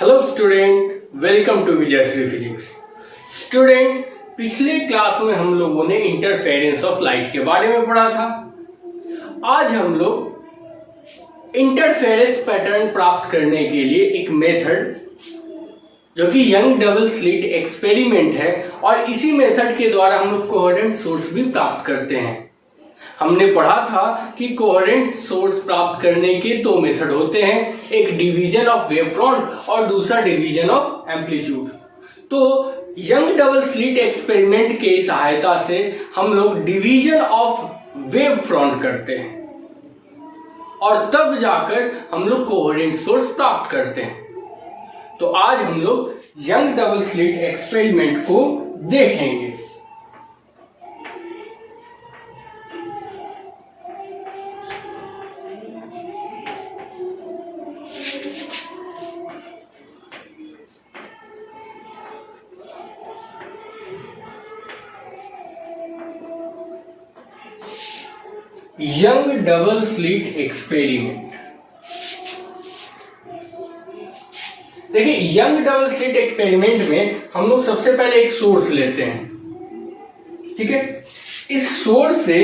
Hello student, welcome to Vijayshree physics. Student, पिछले class में हम लोगों ने इंटरफेरेंस ऑफ लाइट के बारे में पढ़ा था। आज हम लोग इंटरफेरेंस पैटर्न प्राप्त करने के लिए एक मेथड जो कि यंग डबल स्लिट एक्सपेरिमेंट है और इसी मेथड के द्वारा हम लोग कोहेरेंट सोर्स भी प्राप्त करते हैं। हमने पढ़ा था कि कोहेरेंट सोर्स प्राप्त करने के दो मेथड होते हैं, एक डिवीजन ऑफ वेव फ्रंट और दूसरा डिवीजन ऑफ एम्पलीट्यूड। तो यंग डबल स्लिट एक्सपेरिमेंट के सहायता से हम लोग डिवीजन ऑफ वेव फ्रंट करते हैं और तब जाकर हम लोग कोहेरेंट सोर्स प्राप्त करते हैं। तो आज हम लोग यंग डबल स्लिट एक्सपेरिमेंट को देखेंगे। Young double slit experiment. देखिए, यंग डबल स्लिट एक्सपेरिमेंट में हम लोग सबसे पहले एक सोर्स लेते हैं, ठीक है। इस सोर्स से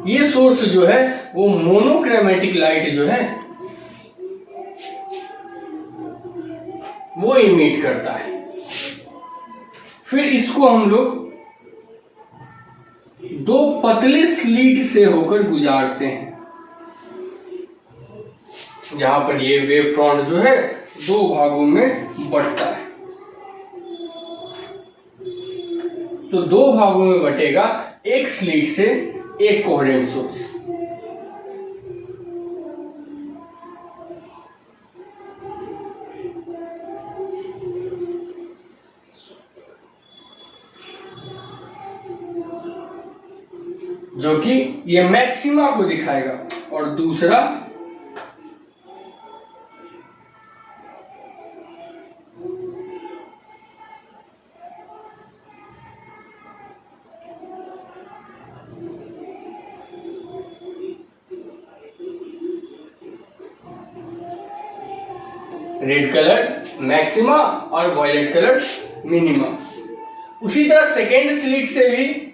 ये सोर्स जो है वो मोनोक्रोमेटिक लाइट जो है वो इमिट करता है। फिर इसको हम लोग दो पतले स्लिट से होकर गुजारते हैं, जहां पर ये वेव फ्रंट जो है दो भागों में बंटता है। तो दो भागों में बटेगा, एक स्लिट से एक कोहेरेंट सोर्स। जो कि ये मैक्सिमा को दिखाएगा और दूसरा रेड कलर मैक्सिमा और वॉयलेट कलर मिनिमा। उसी तरह सेकेंड स्लिट से भी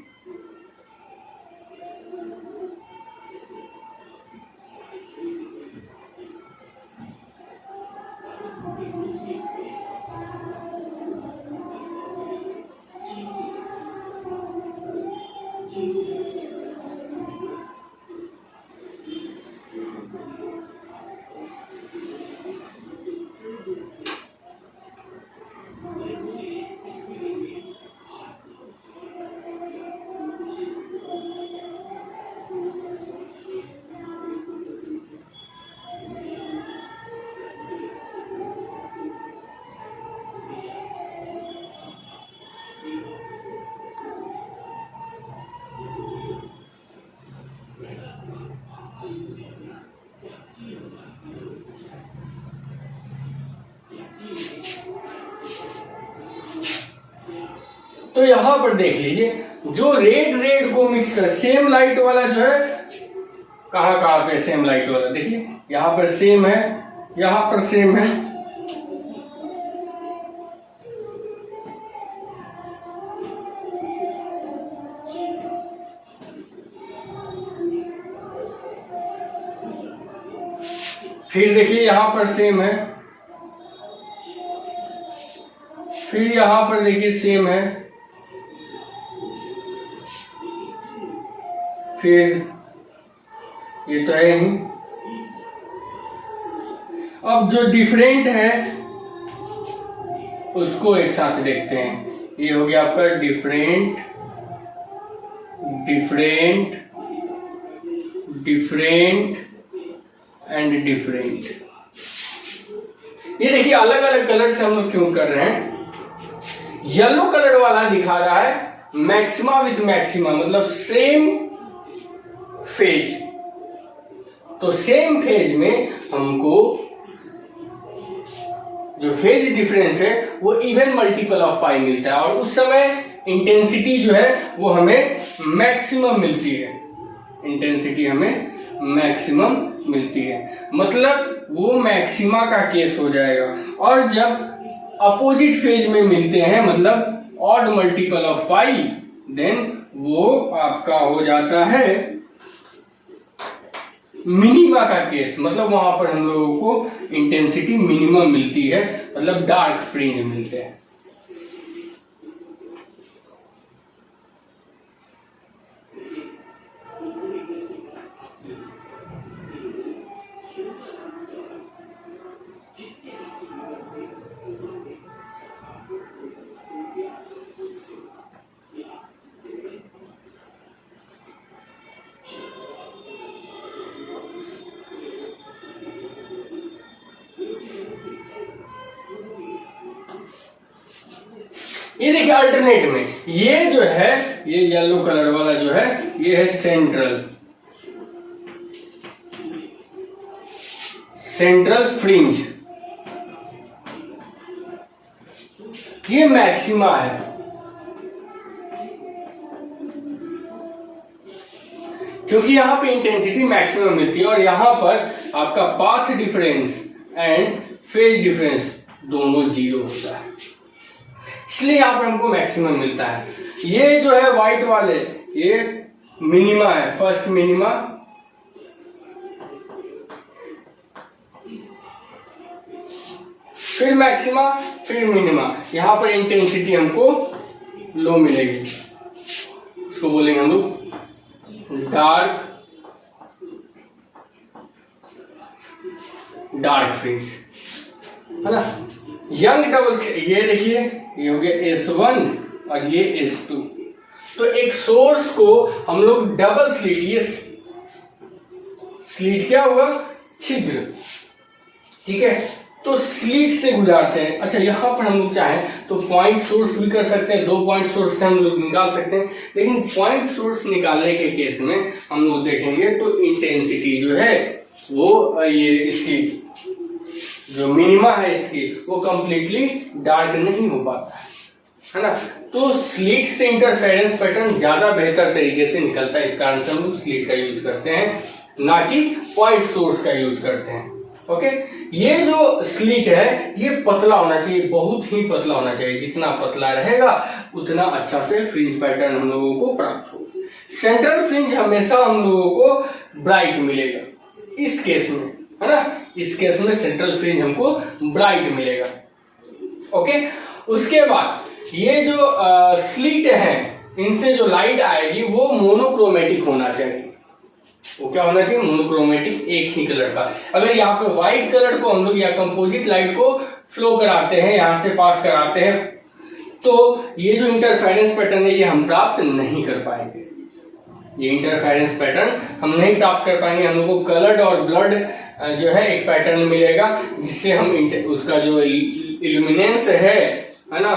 तो यहां पर देख लीजिए, जो रेड को मिक्स कर सेम लाइट वाला जो है, कहां पे सेम लाइट वाला, देखिए यहां पर सेम है, यहां पर सेम है। फिर देखिए यहां पर सेम है, फिर यहां पर देखिए सेम है, फिर ये तो है ही। अब जो डिफरेंट है उसको एक साथ देखते हैं। ये हो गया आपका different, different, different and different. ये देखिए अलग अलग कलर से हम लोग क्यों कर रहे हैं। येलो कलर वाला दिखा रहा है मैक्सिमा विथ मैक्सिमा, मतलब सेम फेज। तो सेम फेज में हमको जो फेज डिफरेंस है वो इवन मल्टीपल ऑफ पाई मिलता है और उस समय इंटेंसिटी जो है वो हमें मैक्सिमम मिलती है। इंटेंसिटी हमें मैक्सिमम मिलती है, मतलब वो मैक्सिमा का केस हो जाएगा। और जब अपोजिट फेज में मिलते हैं, मतलब odd multiple of pi, then वो आपका हो जाता है मिनिमा का केस। मतलब वहां पर हम लोगों को इंटेंसिटी मिनिमम मिलती है, मतलब डार्क फ्रिंज मिलते हैं। ये देखिए अल्टरनेट में ये जो है, ये येलो कलर वाला जो है, ये है सेंट्रल फ्रिंज, ये मैक्सिमा है। क्योंकि यहां पे इंटेंसिटी मैक्सिमम मिलती है और यहां पर आपका path difference and phase difference दोनों जीरो होता है, इसलिए यहां पर हमको मैक्सिमम मिलता है। ये जो है व्हाइट वाले, ये मिनिमा है, फर्स्ट मिनिमा, फिर मैक्सिमा, फिर मिनिमा। यहां पर इंटेंसिटी हमको लो मिलेगी, इसको बोलेंगे हम लोग डार्क फ्रिंज, है ना। यंग डबल, ये देखिए ये हो गया S1 और ये S2। तो एक सोर्स को हम लोग डबल स्लिट, ये स्लिट क्या हुआ, छिद्र, ठीक है, तो स्लिट से गुजारते हैं। अच्छा, यहां पर हम लोग चाहें तो पॉइंट सोर्स भी कर सकते हैं, 2 पॉइंट सोर्स से हम लोग निकाल सकते हैं, लेकिन पॉइंट सोर्स निकालने के केस में हम लोग देखेंगे तो इंटेंसिटी जो है वो ये इसकी जो मिनिमा है इसकी, वो कंप्लीटली डार्क नहीं हो पाता है ना। तो स्लिट से इंटरफेरेंस पैटर्न ज्यादा बेहतर तरीके से निकलता है, इस कारण से हम लोग स्लिट का यूज करते हैं, ना कि पॉइंट सोर्स का यूज करते हैं। ओके, ये जो स्लिट है ये पतला होना चाहिए, बहुत ही पतला होना चाहिए। जितना पतला रहेगा उतना अच्छा से फ्रिंज पैटर्न हम लोगों को प्राप्त होगा। सेंट्रल फ्रिंज हमेशा हम लोगों को ब्राइट मिलेगा इस केस में, है ना। इस केस में सेंट्रल फ्रिंज हमको ब्राइट मिलेगा। ओके, उसके बाद ये जो स्लिट है, इनसे जो लाइट आएगी वो मोनोक्रोमेटिक होना चाहिए। वो क्या होना चाहिए, मोनोक्रोमेटिक, एक ही कलर का। अगर यहाँ पे व्हाइट कलर को हम लोग या कंपोजिट लाइट को फ्लो कराते हैं, यहां से पास कराते हैं, तो ये जो इंटरफेरेंस पैटर्न है ये हम प्राप्त नहीं कर पाएंगे। ये इंटरफेरेंस पैटर्न हम नहीं प्राप्त कर पाएंगे। हम लोग को कलर्ड और ब्लड जो है एक पैटर्न मिलेगा, जिससे हम उसका जो इल्यूमिनेंस है ना,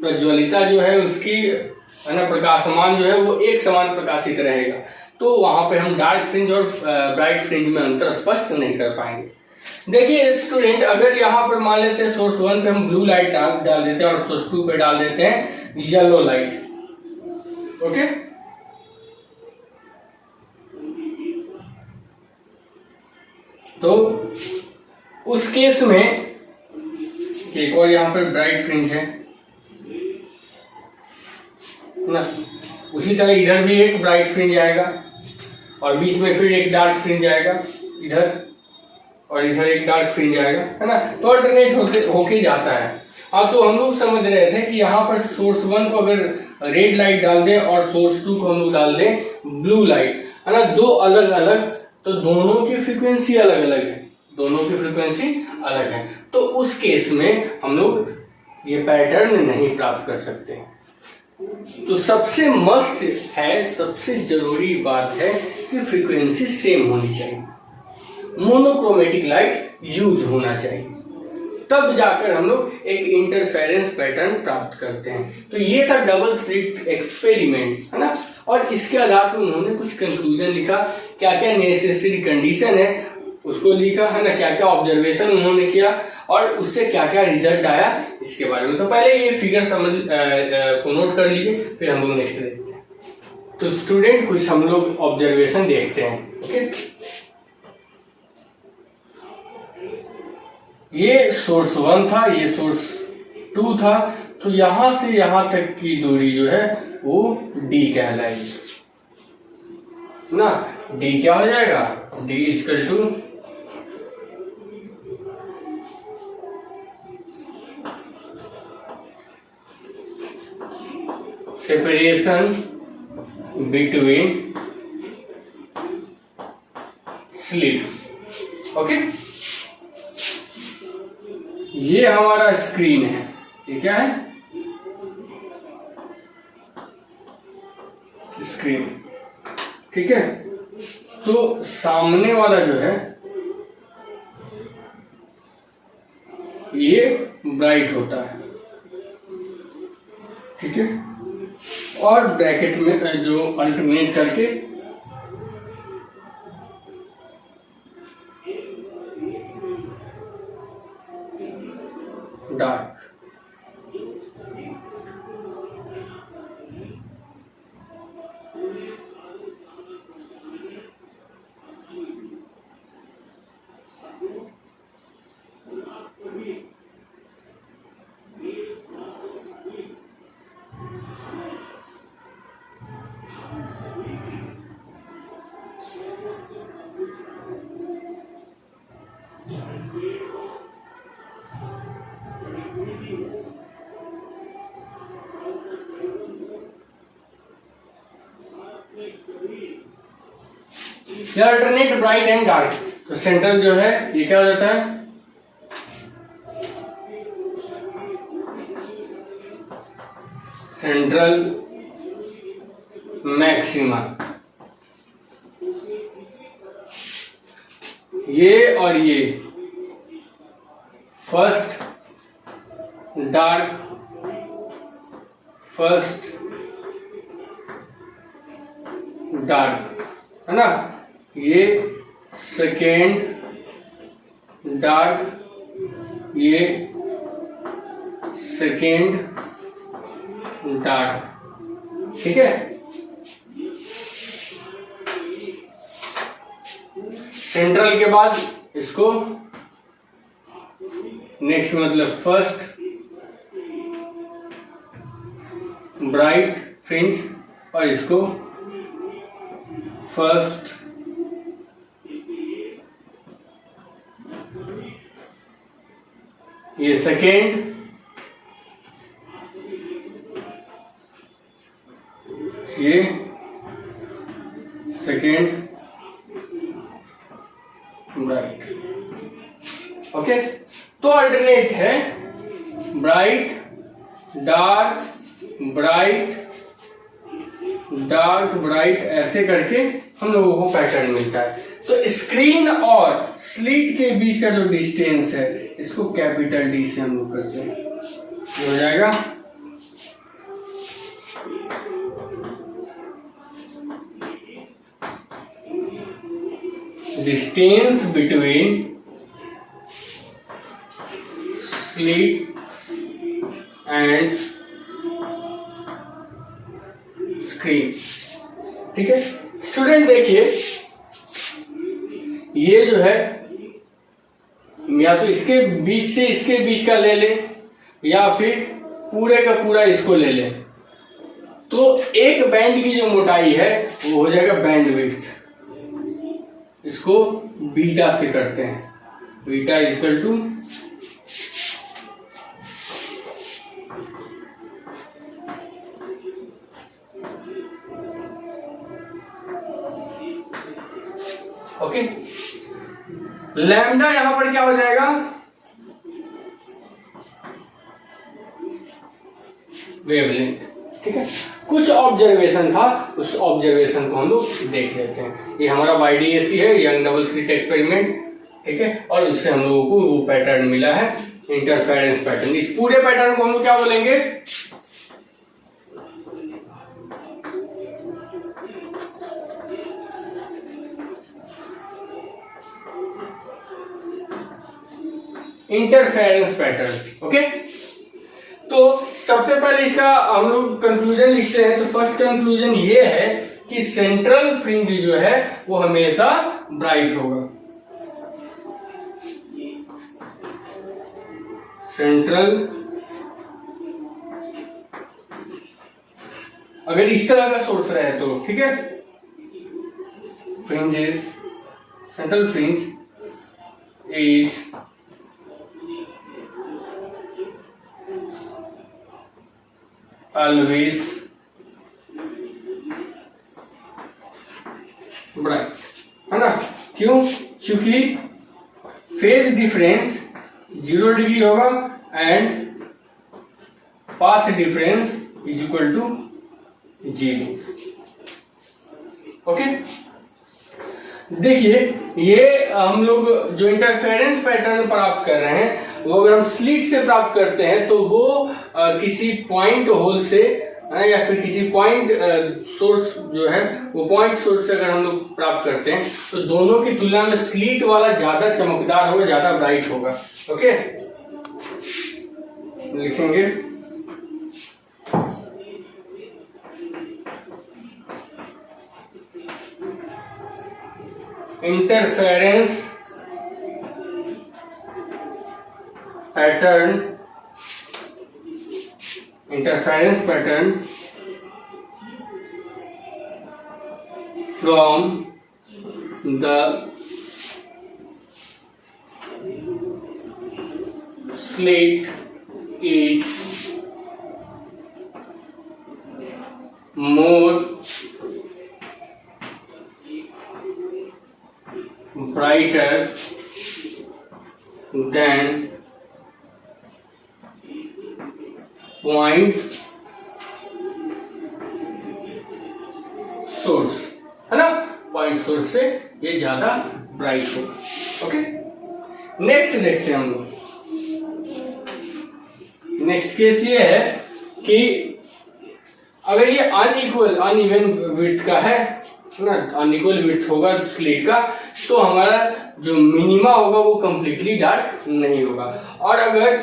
प्रज्वलिता जो है उसकी, है ना, प्रकाशमान जो है वो एक समान प्रकाशित रहेगा। तो वहां पे हम डार्क फ्रिंज और ब्राइट फ्रिंज में अंतर स्पष्ट नहीं कर पाएंगे। देखिए स्टूडेंट, अगर यहाँ पर मान लेते हैं सोर्स 1 पे हम ब्लू लाइट डाल देते हैं और सोर्स 2 पे डाल देते हैं येलो लाइट, ओके, तो उस केस में एक और यहाँ पर ब्राइट फ्रिंज है ना, उसी तरह इधर भी एक ब्राइट फ्रिंज आएगा और बीच में फिर एक डार्क फ्रिंज आएगा इधर, और इधर एक डार्क फ्रिंज आएगा, है ना। तो अल्टरनेट होके जाता है। हाँ, तो हम लोग समझ रहे थे कि यहाँ पर सोर्स 1 को अगर रेड लाइट डाल दें और सोर्स 2 को हम लोग डाल दें ब्लू लाइट, है ना, दो अलग अलग, तो दोनों की फ्रीक्वेंसी अलग अलग है, दोनों की फ्रीक्वेंसी अलग है। तो उस केस में हम लोग ये पैटर्न नहीं प्राप्त कर सकते। तो सबसे मस्ट है, सबसे जरूरी बात है कि फ्रीक्वेंसी सेम होनी चाहिए, मोनोक्रोमेटिक लाइट यूज होना चाहिए, तब जाकर हम लोग एक इंटरफेरेंस पैटर्न प्राप्त करते हैं। तो ये था डबल स्लिट एक्सपेरिमेंट, है ना। और इसके आधार पर उन्होंने कुछ कंक्लूजन लिखा, क्या क्या नेसेसरी कंडीशन है उसको लिखा, है ना, क्या क्या ऑब्जर्वेशन उन्होंने किया और उससे क्या क्या रिजल्ट आया इसके बारे में। तो पहले ये फिगर समझ को नोट कर लीजिए, फिर हम लोग नेक्स्ट देखते हैं। तो स्टूडेंट, कुछ हम लोग ऑब्जर्वेशन देखते हैं। ओके, ये सोर्स 1 था, ये सोर्स 2 था, तो यहां से यहां तक की दूरी जो है वो d कहलाएगी ना। d क्या हो जाएगा, d equal to separation between slits. Okay, ये हमारा स्क्रीन है, ये क्या है, स्क्रीन। ठीक है, तो सामने वाला जो है ये ब्राइट होता है। ठीक है, और ब्रैकेट में जो अल्टरनेट करके डार्क। या अल्टरनेट ब्राइट एंड डार्क, तो सेंट्रल जो है ये क्या हो जाता है, सेंट्रल मैक्सिमा। ये और ये फर्स्ट डार्क, फर्स्ट डार्क है ना, ये सेकेंड डार्क, ये सेकेंड डार्क। ठीक है, सेंट्रल के बाद इसको नेक्स्ट मतलब फर्स्ट ब्राइट फ्रिंज, और इसको फर्स्ट ये सेकेंड, ये सेकेंड ब्राइट। ओके, तो अल्टरनेट है bright dark bright dark bright, ऐसे करके हम लोगों को पैटर्न मिलता है। तो स्क्रीन और स्लीट के बीच का जो डिस्टेंस है इसको कैपिटल डी से हम लोग करते हैं, ये हो जाएगा distance between slit and screen. ठीक है स्टूडेंट, देखिए ये जो है या तो इसके बीच से इसके बीच का ले लें या फिर पूरे का पूरा इसको ले लें, तो एक बैंड की जो मोटाई है वो हो जाएगा बैंड विड्थ। इसको बीटा से करते हैं, beta equal to okay, lambda यहां पर क्या हो जाएगा, वेवलेंथ। ठीक है, कुछ ऑब्जर्वेशन था, उस ऑब्जर्वेशन को हम लोग देख लेते हैं। ये हमारा YDAC है, यंग डबल स्लिट एक्सपेरिमेंट। ठीक है, और उससे हम लोगों को वो पैटर्न मिला है, इंटरफेरेंस पैटर्न। इस पूरे पैटर्न को हम लोग क्या बोलेंगे, इंटरफेरेंस पैटर्न। ओके, तो सबसे पहले इसका हम लोग कंक्लूजन लिखते हैं। तो फर्स्ट कंक्लूजन ये है कि सेंट्रल फ्रिंज जो है वो हमेशा ब्राइट होगा। सेंट्रल, अगर इस तरह का सोर्स रहे तो ठीक है, fringes, central fringe is always bright, है ना। क्यों? क्योंकि फेज डिफरेंस 0 डिग्री होगा and path difference is equal to 0। Okay, देखिए ये हम लोग जो इंटरफेरेंस पैटर्न प्राप्त कर रहे हैं वो अगर हम स्लिट से प्राप्त करते हैं तो वो किसी पॉइंट होल से या फिर किसी पॉइंट सोर्स जो है वो पॉइंट सोर्स से अगर हम लोग प्राप्त करते हैं तो दोनों की तुलना में स्लिट वाला ज्यादा चमकदार होगा, ज्यादा ब्राइट होगा। ओके, लिखेंगे interference pattern from the slit is more brighter than point source, है ना। पॉइंट सोर्स से ये ज्यादा ब्राइट होगा। ओके, नेक्स्ट देखते हैं हम लोग। नेक्स्ट केस ये है कि अगर ये अनइवन विड्थ का है ना, अनइक्वल विड्थ होगा स्लिट का, तो हमारा जो मिनिमा होगा वो कंप्लीटली डार्क नहीं होगा। और अगर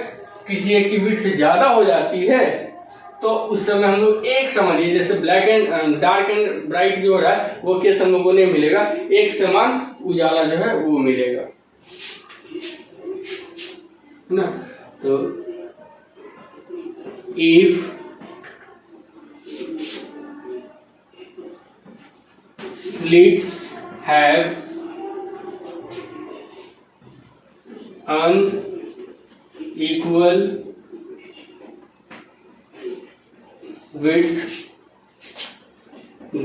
किसी एक की विड्थ ज्यादा हो जाती है तो उस समय हम लोग एक समान, ये जैसे black and dark and bright जो हो रहा है वो केस हम लोगों ने मिलेगा, एक समान उजाला जो है वो मिलेगा ना। तो if slits have unequal width,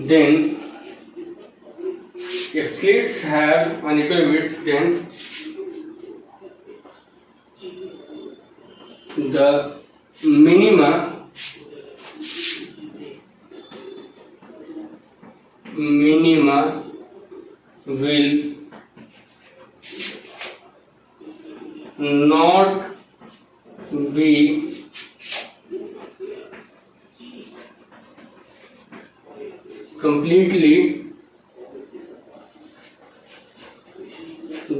then if slits have unequal width, then the minima will not be completely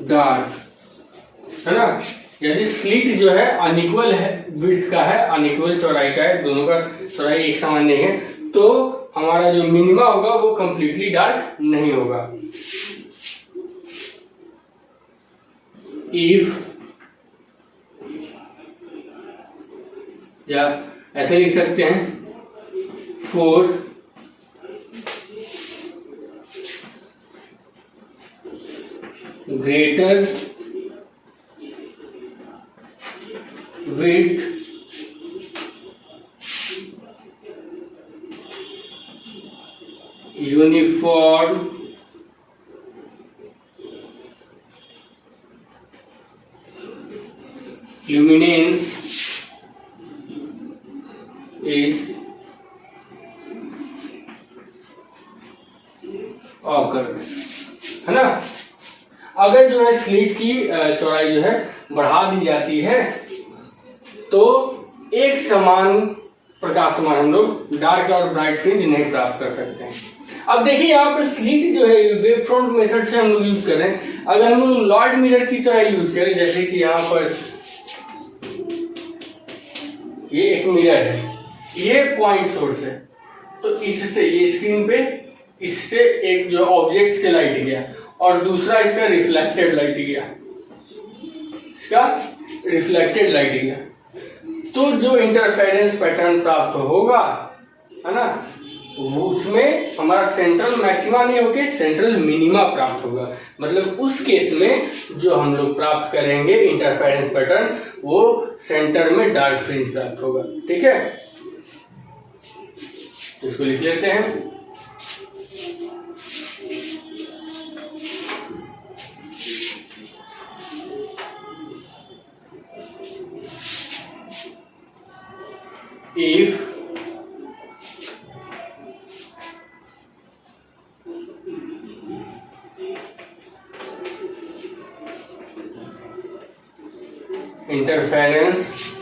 dark, है ना। यदि स्लिट जो है अनइक्वल है विड्थ का है, अनइक्वल चौड़ाई का है, दोनों का चौड़ाई एक समान नहीं है, तो हमारा जो मिनिमा होगा वो कंप्लीटली डार्क नहीं होगा। इफ, या ऐसे लिख सकते हैं, four greater width uniform luminance is occurred, है ना। अगर जो है स्लिट की चौड़ाई जो है बढ़ा दी जाती है तो एक समान प्रकाशमान हम लोग डार्क और ब्राइट फ्रिंज नहीं प्राप्त कर सकते हैं। अब देखिए यहाँ पर स्लिट जो है वेव फ्रंट मेथड से हम लोग यूज कर रहे हैं। अगर हम लोग लॉर्ड मिरर की तरह यूज करें, जैसे कि यहाँ पर ये एक मिरर है, ये पॉइंट सोर्स है, तो इससे ये स्क्रीन पे इससे एक जो ऑब्जेक्ट से लाइट गया और दूसरा इसका रिफ्लेक्टेड लाइट गया, इसका रिफ्लेक्टेड लाइट एरिया। तो जो इंटरफेरेंस पैटर्न प्राप्त होगा, है ना, उसमें हमारा सेंट्रल मैक्सिमा नहीं होके सेंट्रल मिनिमा प्राप्त होगा। मतलब उस केस में जो हम लोग प्राप्त करेंगे इंटरफेरेंस पैटर्न, वो सेंटर में डार्क फ्रिंज प्राप्त होगा। ठीक है, तो इसको लिख लेते हैं। if interference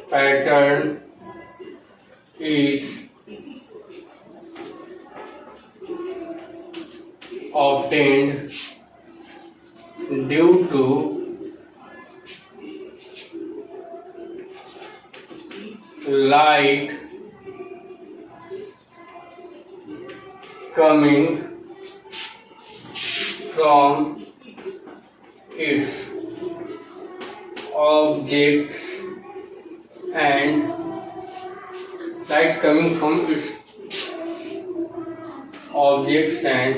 pattern is obtained due to light coming from its objects and light coming from its objects and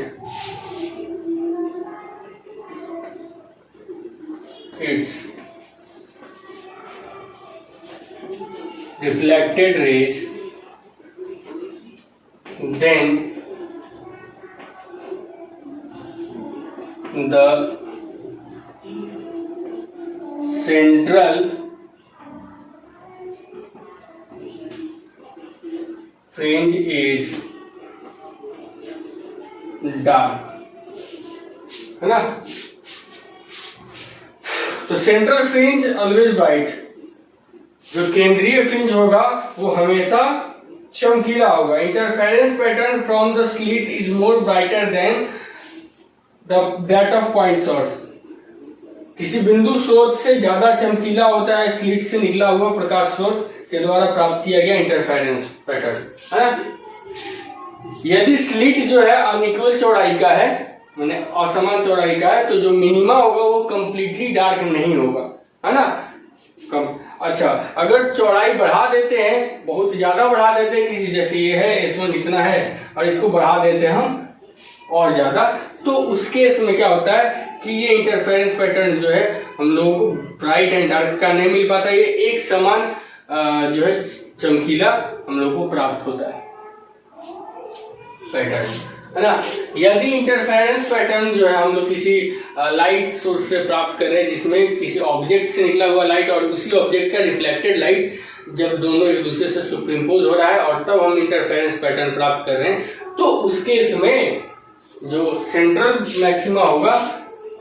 its reflected rays, then the central fringe is dark, है ना। तो सेंट्रल फ्रिंज ऑलवेज ब्राइट, जो केंद्रीय fringe होगा वो हमेशा चमकीला होगा। Interference pattern from the slit is more brighter then that of point source. किसी बिंदु स्रोत से ज्यादा चमकीला होता है स्लिट से निकला हुआ प्रकाश स्रोत के द्वारा प्राप्त किया गया इंटरफेरेंस पैटर्न, है ना। यदि स्लिट जो है अनइक्वल चौड़ाई का है, माने असमान चौड़ाई का है, तो जो मिनिमा होगा वो कंप्लीटली डार्क नहीं होगा, है ना। अच्छा, अगर चौड़ाई बढ़ा देते हैं, बहुत ज्यादा बढ़ा देते हैं, किसी जैसे ये है S1 इतना है और इसको बढ़ा देते हैं हम और ज्यादा, तो उस केस में क्या होता है कि ये इंटरफेरेंस पैटर्न जो है हम लोगों को ब्राइट एंड डार्क का नहीं मिल पाता, ये एक समान जो है चमकीला हम लोग को प्राप्त होता है पैटर्न, है ना। यदि इंटरफेरेंस पैटर्न जो है हम लोग किसी लाइट सोर्स से प्राप्त कर रहे हैं, जिसमें किसी ऑब्जेक्ट से निकला हुआ लाइट और उसी ऑब्जेक्ट का रिफ्लेक्टेड लाइट जब दोनों एक दूसरे से सुपरिम्पोज हो रहा है और तब हम इंटरफेरेंस पैटर्न प्राप्त कर रहे हैं, तो उस केस में जो सेंट्रल मैक्सिमा होगा,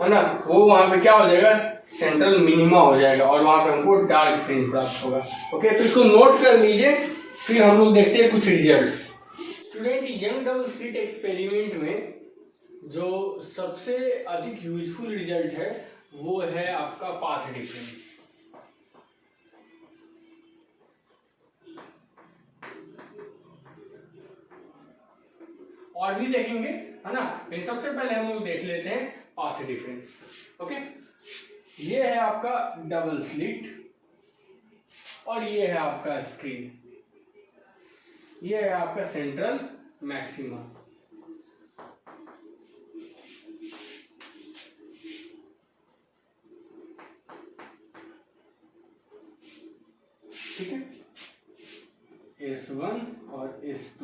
है ना, वो वहां पे क्या हो जाएगा, सेंट्रल मिनिमा हो जाएगा और वहां पे हमको डार्क फ्रिंज प्राप्त होगा। ओके, तो इसको नोट कर लीजिए, फिर हम लोग देखते हैं कुछ result. Student, young double slit experiment में जो सबसे अधिक यूजफुल रिजल्ट है वो है आपका पाथ डिफरेंस। और भी देखेंगे, है ना, लेकिन सबसे पहले हम लोग देख लेते हैं पाथ डिफरेंस। ओके, ये है आपका डबल स्लिट और ये है आपका स्क्रीन, ये है आपका सेंट्रल मैक्सिमा। ठीक है, S1 और S2,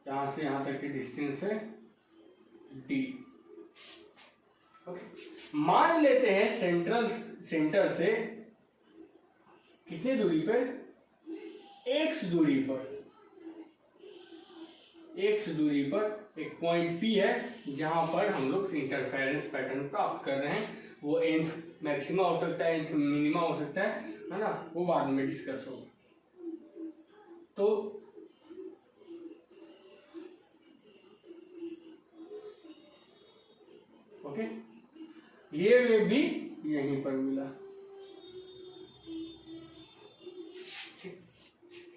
यहां से यहां तक की डिस्टेंस है D। ओके, मान लेते हैं सेंटर से कितने दूरी पर, x दूरी पर एक पॉइंट P है जहां पर हम लोग इंटरफेरेंस पैटर्न प्राप्त कर रहे हैं। वो nth मैक्सिमा हो सकता है, nth मिनिमा हो सकता है ना, वो बाद में डिस्कस होगा। तो ओके, ये वे भी यहीं पर मिला।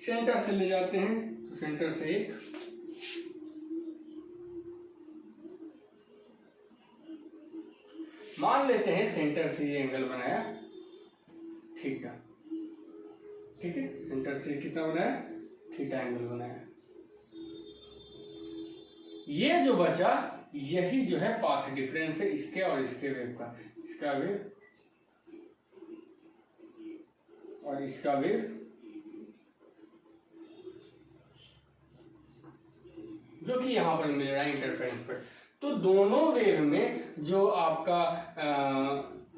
सेंटर से ले जाते हैं, तो सेंटर से एक, मान मान लेते हैं सेंटर से ये एंगल बनाया थीटा, ठीक है, सेंटर से कितना बनाया, थीटा एंगल बनाया। ये जो बचा यही जो है पाथ डिफरेंस है इसके और इसके वेव का, इसका वेव और इसका वेव, जो कि यहां पर मिल रहा है इंटरफेरेंस पर। तो दोनों वेव में जो आपका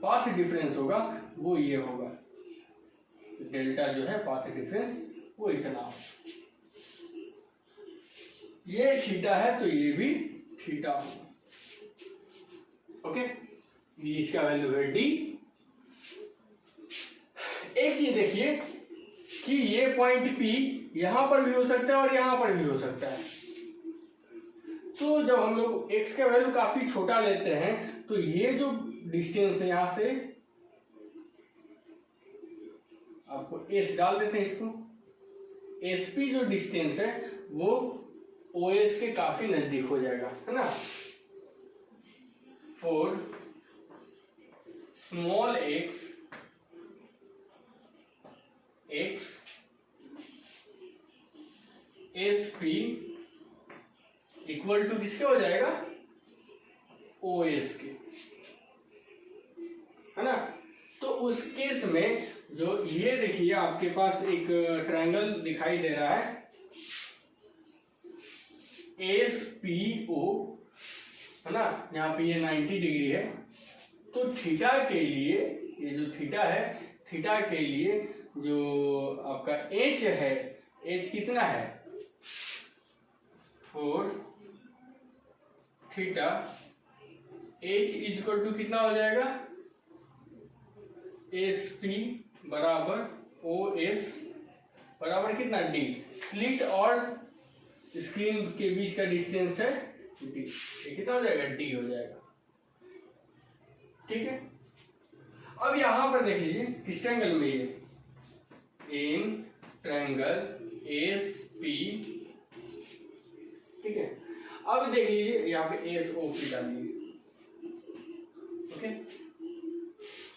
पाथ डिफरेंस होगा वो ये होगा, डेल्टा जो है पाथ डिफरेंस वो इतना हो। ये थीटा है तो ये भी थीटा होगा, ओके। ये इसका वैल्यू है डी। एक चीज देखिए कि ये पॉइंट P यहां पर भी हो सकता है और यहां पर भी हो सकता है। तो जब हम लोग x का वैल्यू काफी छोटा लेते हैं तो ये जो डिस्टेंस है यहां से आपको s डाल देते हैं, इसको SP जो डिस्टेंस है वो OS के काफी नजदीक हो जाएगा, है ना। For small x SP equal to किसके हो जाएगा, OS के, है ना। तो उस केस में जो ये देखिए आपके पास एक ट्रायंगल दिखाई दे रहा है SPO, है ना, यहाँ पे ये 90 डिग्री है। तो थीटा के लिए ये जो थीटा है, थीटा के लिए जो आपका H है, H कितना है, 4 थीटा, H इक्वल टू कितना हो जाएगा, SP बराबर OS बराबर कितना D, स्लिट और स्क्रीन के बीच का डिस्टेंस है D, ये कितना हो जाएगा, D हो जाएगा, ठीक है। अब यहां पर देख लीजिए किस ट्रायंगल में ये इन ट्रायंगल SP, ठीक है। अब देख लीजिए यहाँ पे SOP डालिए, ओके।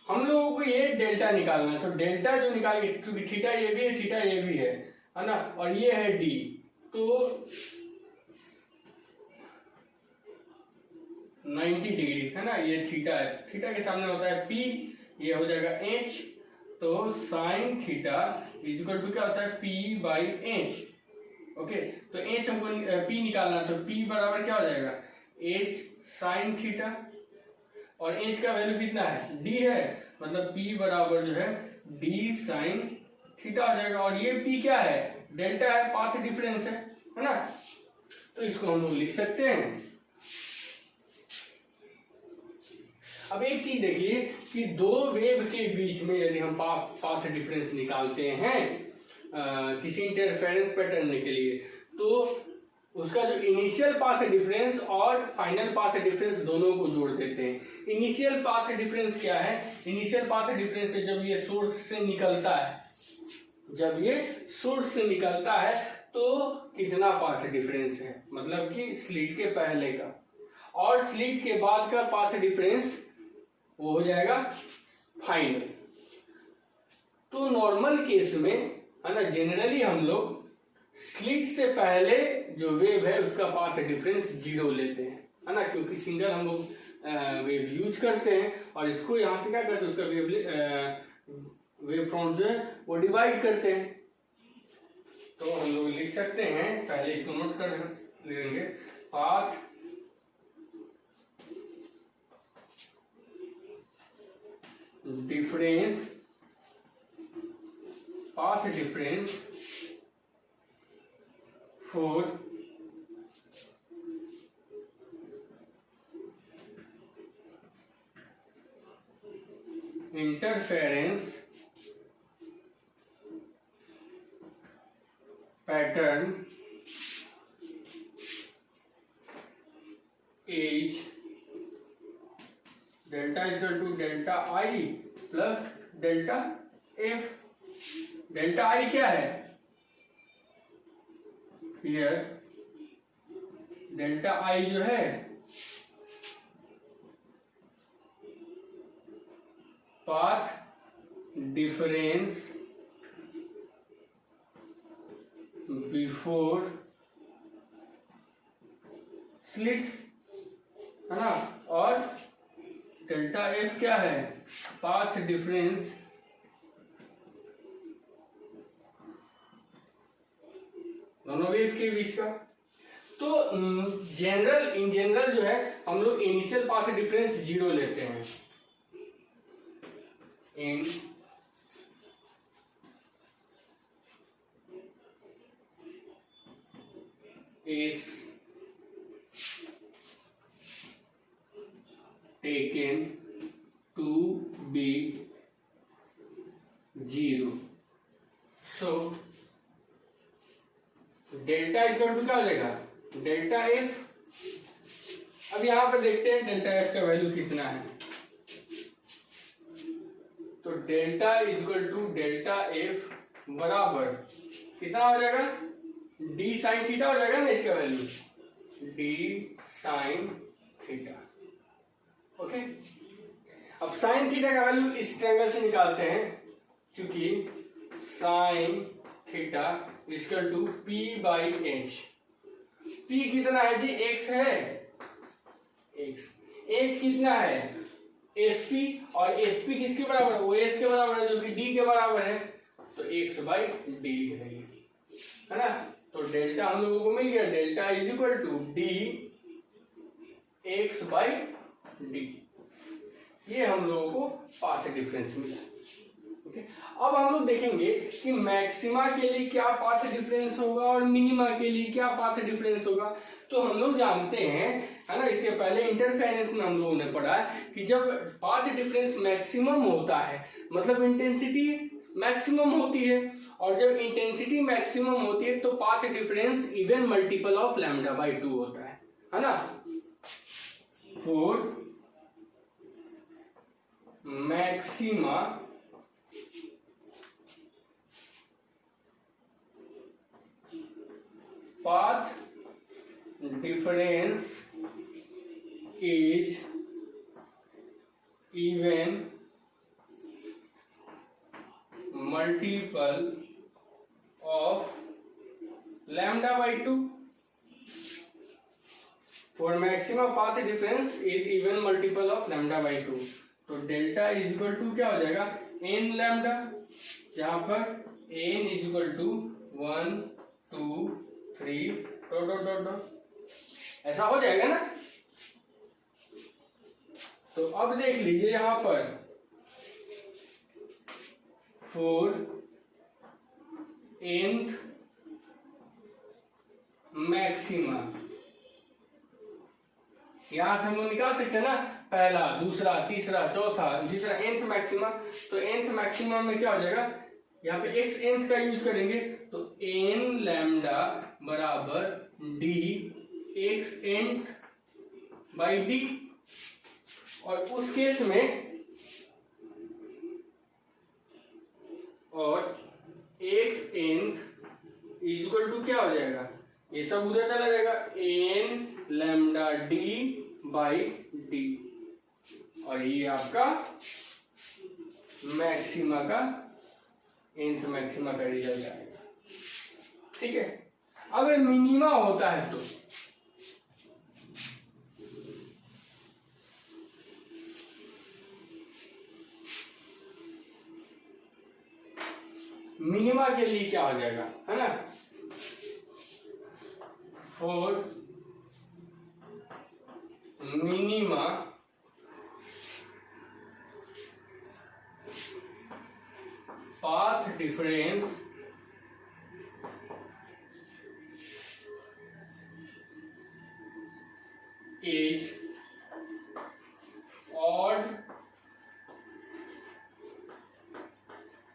हम लोगों को ये डेल्टा निकालना है, तो डेल्टा जो निकालिए, क्योंकि थीटा ये भी है, थीटा ये भी है ना, और ये है D, तो 90 डिग्री, है ना, ये थीटा है, थीटा के सामने होता है P, ये हो जाएगा H, तो साइन थीटा इक्वल टू क्या होता है, P बाई H, ओके। तो H हमको P निकालना, तो P बराबर क्या हो जाएगा, H साइन थीटा, और H का वैल्यू कितना है, D है, मतलब P बराबर जो है D साइन थीटा हो जाएगा। और ये P क्या है, डेल्टा है, पाथ डिफरेंस है ना। तो इसको हम लोग लिख सकते हैं। अब एक चीज देखिए कि दो वेव के बीच में यदि हम पाथ डिफरेंस निकालते हैं किसी इंटरफेरेंस पैटर्न के लिए, तो उसका जो इनिशियल पाथ डिफरेंस और फाइनल पाथ डिफरेंस दोनों को जोड़ देते हैं। इनिशियल पाथ डिफरेंस क्या है, इनिशियल पाथ डिफरेंस है जब ये सोर्स से निकलता है, जब ये सोर्स से निकलता है तो कितना पाथ डिफरेंस है, मतलब कि स्लिट के पहले का, और स्लिट के बाद का पाथ डिफरेंस वो हो जाएगा फाइनल। तो नॉर्मल केस में, है ना, जनरली हम लोग स्लिट से पहले जो वेव है उसका पाथ डिफरेंस 0 लेते हैं, है ना, क्योंकि सिंगल हम लोग वेव यूज करते हैं, और इसको यहां से क्या करते हैं, उसका वेव फ्रंट जो है वो डिवाइड करते हैं। तो हम लोग लिख सकते हैं, पहले इसको नोट कर लेंगे, path difference, path difference for interference pattern is delta equal to delta I plus delta F. Delta I क्या है, हियर डेल्टा आई जो है पाथ डिफरेंस बिफोर स्लिट्स, है ना, और डेल्टा एफ क्या है, पाथ डिफरेंस दोनों वेव के बीच का। तो इन जनरल जो है हम लोग इनिशियल पाथ डिफरेंस 0 लेते हैं। इन is taken to be 0, so delta equal to क्या हो जाएगा, डेल्टा एफ। अब यहां पर देखते हैं डेल्टा एफ का वैल्यू कितना है। तो delta equal to delta F बराबर कितना हो जाएगा, डी साइन थीटा हो जाएगा ना इसका value, D sine theta. Okay, अब साइन थीटा का वैल्यू इस ट्रायंगल से निकालते हैं, क्योंकि sine theta equal to P by H. P कितना है जी, एक्स है, एक्स। एच कितना है, एस पी, और एस पी किसके बराबर है, ओ एस के बराबर है, जो कि डी के बराबर है, तो एक्स बाई डी रहेगी, है ना। तो डेल्टा हम लोगों को मिल गया, delta is equal to D X by D. ये हम लोगों को पाथ डिफरेंस मिला। ओके, अब हम लोग देखेंगे कि मैक्सिमा के लिए क्या पाथ डिफरेंस होगा और मिनिमा के लिए क्या पाथ डिफरेंस होगा। तो हम लोग जानते हैं, है ना, इसके पहले इंटरफेरेंस में हम लोगों ने पढ़ा कि जब पाथ डिफरेंस मैक्सिमम होता है मतलब इंटेंसिटी मैक्सिमम होती है, और जब इंटेंसिटी मैक्सिमम होती है तो path difference even multiple of lambda by 2 होता है ना। For maxima path difference is even multiple of lambda by 2. For maxima path difference is even multiple of lambda by 2. तो डेल्टा इज इक्वल टू क्या हो जाएगा, n lambda, जहां पर n is equal to 1 2 3 dot dot dot dot, ऐसा हो जाएगा ना। तो अब देख लीजिए यहां पर फोर nth मैक्सिमा, यहां से हम लोग निकाल सकते हैं ना, पहला दूसरा तीसरा चौथा जितना nth मैक्सिमा। तो nth मैक्सिमा में क्या हो जाएगा, यहाँ पे x nth का यूज करेंगे, तो n लैम्डा बराबर d x nth by d। और उस केस में और x nth is equal to क्या हो जाएगा, ये सब उधर चला जाएगा, n lambda d by d, और ये आपका मैक्सिमा का nth मैक्सिमा का रिजल्ट आएगा। ठीक है, अगर मिनिमा होता है तो मिनिमा के लिए क्या हो जाएगा, है ना, for minima path difference is odd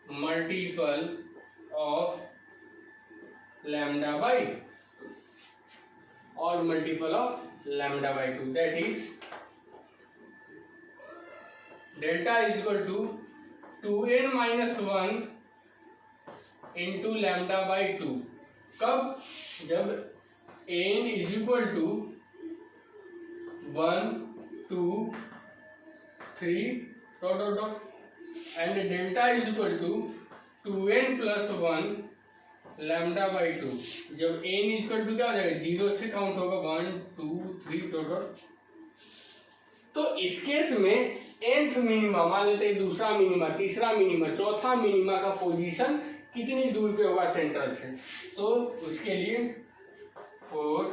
multiple of lambda by or multiple of lambda by 2, that is delta is equal to 2n minus 1 into lambda by 2। कब, जब n is equal to 1 2 3 dot dot dot, and delta is equal to 2n plus 1 lambda by 2। जब n is equal to क्या हो जाएगा, 0 से count होगा 1 2 3 total. तो इस केस में nth मिनिमा मान लेते हैं, दूसरा मिनिमा, तीसरा मिनिमा, चौथा मिनिमा का पोजीशन कितनी दूर पे होगा सेंट्रल से। तो उसके लिए फॉर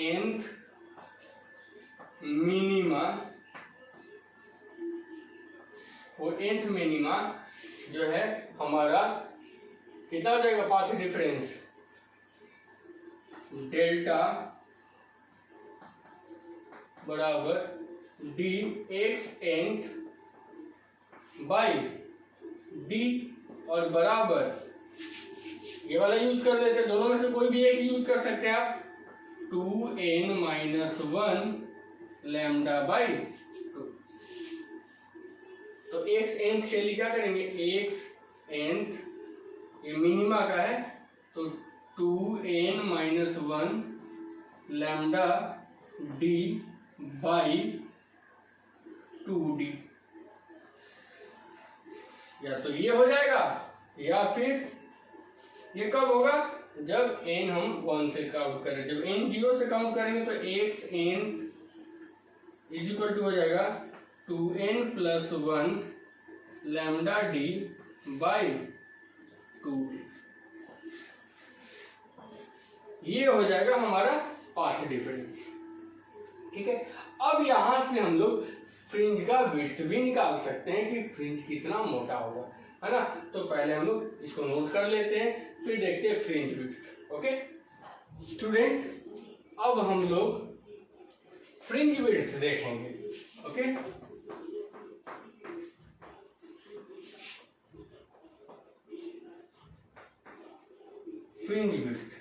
nth मिनिमा, और nth मिनिमा जो है हमारा कितना हो जाएगा, पाथ डिफरेंस डेल्टा बराबर D x nth by D, और बराबर ये वाला यूज कर लेते हैं, दोनों में से कोई भी एक यूज कर सकते हैं आप, 2n माइनस 1 लैम्डा बाई 2। तो एक्स nth के लिए क्या करेंगे, एक्स nth ये मिनिमा का है, तो 2n minus 1 lambda D by 2d। या तो ये हो जाएगा, या फिर ये कब होगा, जब n हम 1 से काउंट करें। जब n 0 से काउंट करेंगे तो x n is equal to हो जाएगा 2n plus 1 lambda D by 2। ये हो जाएगा हमारा पाथ डिफरेंस। ठीक है, अब यहां से हम लोग फ्रिंज का विड्थ भी निकाल सकते हैं कि फ्रिंज कितना मोटा होगा, है ना। तो पहले हम लोग इसको नोट कर लेते हैं, फिर देखते हैं फ्रिंज विड्थ। ओके स्टूडेंट, अब हम लोग फ्रिंज विड्थ देखेंगे। ओके, फ्रिंज विड्थ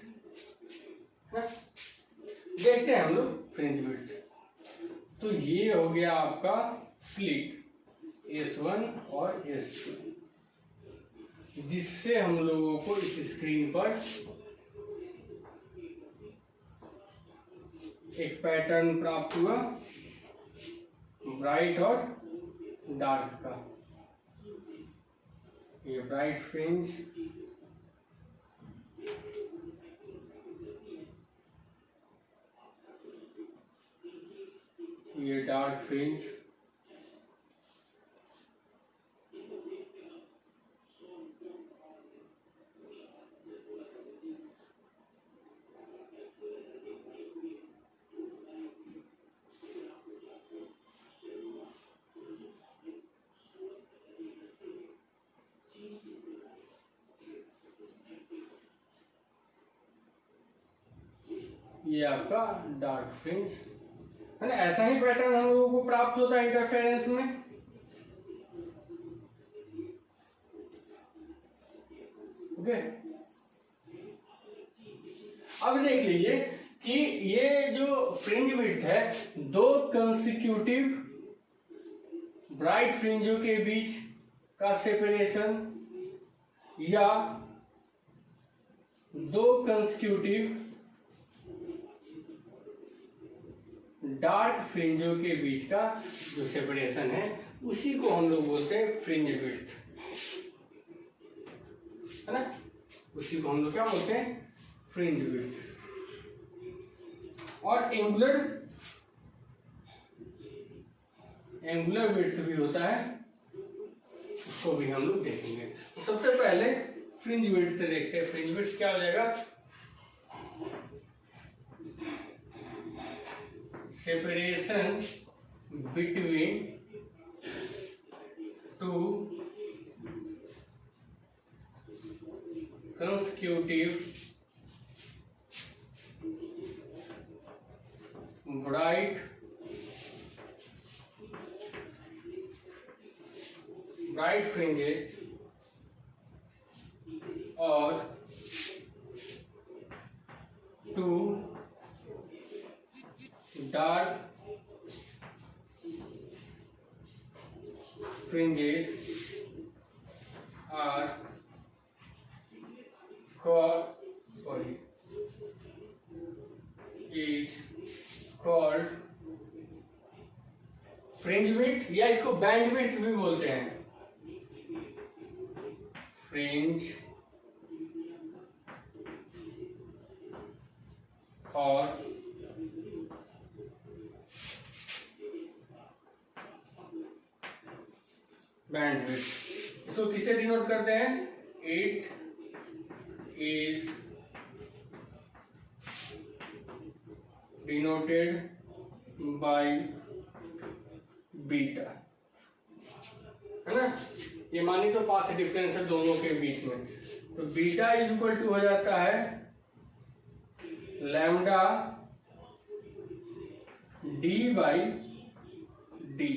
देखते हैं हम लोग फ्रिंज विड्थ। तो ये हो गया आपका स्लिट S1 और S2, जिससे हम लोगों को इस स्क्रीन पर एक पैटर्न प्राप्त हुआ, ब्राइट और डार्क का। ये ब्राइट फ्रिंज, ये डार्क फ्रिंज, ये आपका डार्क फ्रिंज है ना। ऐसा ही पैटर्न हम लोगों को प्राप्त होता है इंटरफेरेंस में। ओके, अब देख लीजिए कि ये जो फ्रिंज विड्थ है, दो कंसेक्यूटिव ब्राइट फ्रिंजों के बीच का सेपरेशन या दो कंसेक्यूटिव डार्क फ्रिंजों के बीच का जो सेपरेशन है, उसी को हम लोग बोलते हैं फ्रिंज विड्थ, है ना। उसी को हम लोग क्या बोलते हैं, फ्रिंज विड्थ। और एंगुलर विड्थ भी होता है, उसको भी हम लोग देखेंगे। तो सबसे पहले फ्रिंज विड्थ से देखते हैं। फ्रिंज विड्थ क्या हो जाएगा, separation between two consecutive bright fringes or two dark fringes are called fringe width, या इसको बैंड विड्थ भी बोलते हैं। फ्रिंज और बैंडविड्थ। इसको किससे डिनोट करते हैं? It is denoted by beta, है ना। ये मानी तो पाथ डिफरेंस है दोनों के बीच में, तो बीटा इज इक्वल टू हो जाता है lambda D by D,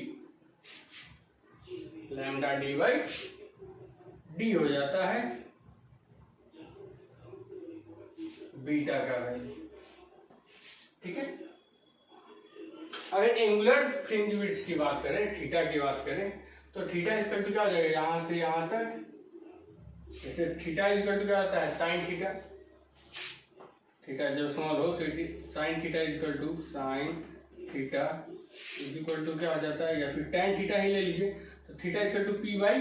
lambda D by D हो जाता है बीटा का वैल्यू, ठीक है। अगर एंगुलर फ्रिंज विड्थ की बात करें, थीटा की बात करें, तो थीटा इक्वल टू क्या हो जाएगा? यहां से यहां तक, जैसे थीटा इक्वल टू क्या होता है? Sine theta. थीटा जब स्मॉल हो तो sine theta equal to sine theta is equal to क्या हो जाता है? या फिर टेन थीटा ही ले लीजिए, तो theta equal to P by